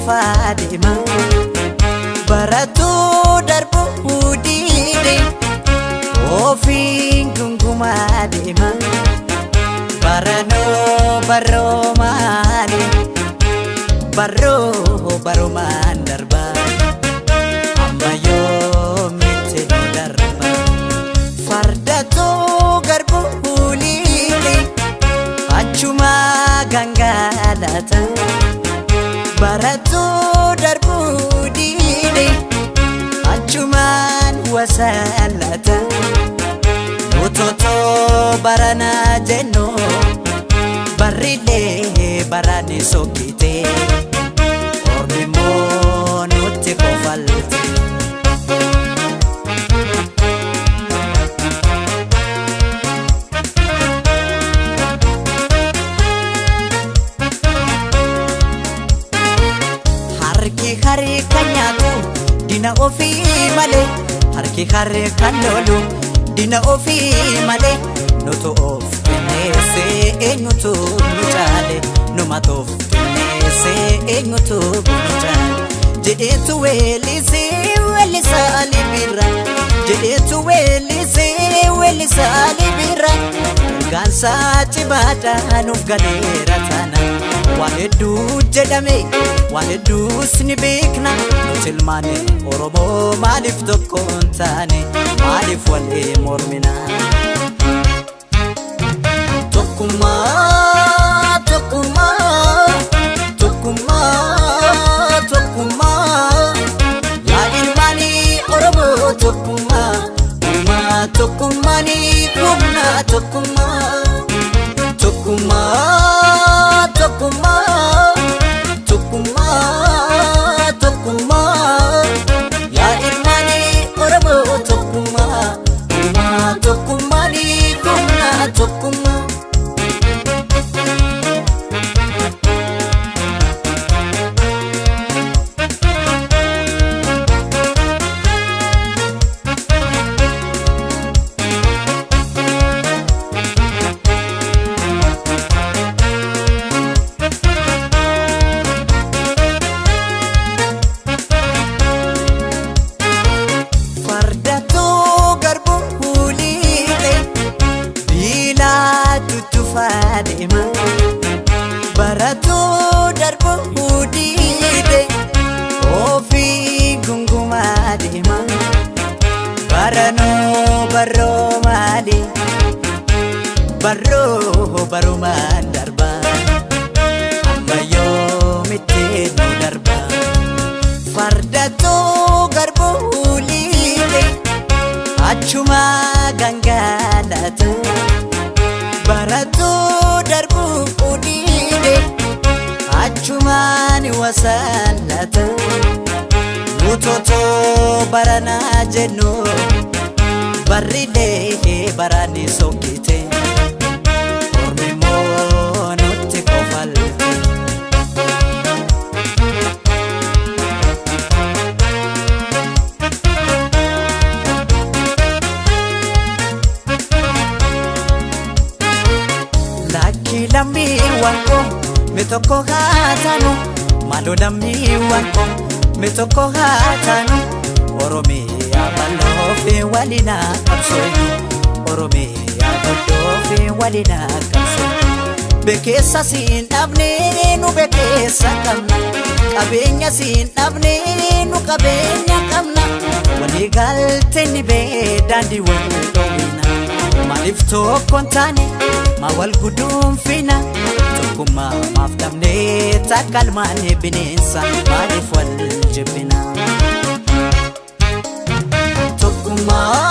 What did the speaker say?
Fatima Baratu darbu hudide Ofin gunguma dema Barano barro mani Barro mandarba Amma yo mitte darba Fardatu garbu hulide Achuma gangalata Baratu darbu dide Achuman wasalata Utoto barana jeno Barile barani sokite Ormi monuti kofalte Harki kanyatu dina ofi male Harki kanolu dina ofi male Noto of nese enyutu nutale Numatof nese enyutu nutale Jedetu welise welisa alibira Jedetu welise welisa alibira Gansa chibata nuf galera tana Wahedu jedame Wahedu snibikna Nutilmane Oromo malif tokkontane Malif wale mormina Tokkuma Tokkuma Tokkuma Tokkuma Ya ilmani Oromo Tokkuma Uma Tokkumani Kumna Tokkuma Tokkuma Tokkuma Tokkuma Tokkuma Ya ilmani Oromo Tokkuma Uma Tokkumani Kumna Tokkuma Fatima Baratu darbu hudide Ofi gunguma dema Barano barro mali Barro mandarba Amma yo mitte no darba Fardatu garbu hulide Achuma gangalata Baratu darbu udide Achumani wasalata Utoto barana jeno Barrile barani sokite Ormi monuti kofalte Lammi wanko mitoko hatanu Malo lammi wanko mitoko hatanu Oromia balofe walina kapsoyu Oromia balofe walina kapsoyu Bekesa sin abne nu bekesa kamna Kabenya sin abne nu kabenya kamna Wali galte ni be dandi wena Malif tokkontane Mawal gudum fina Tokkuma mafdamne takalmane binensa Malif wal jibina Tokkuma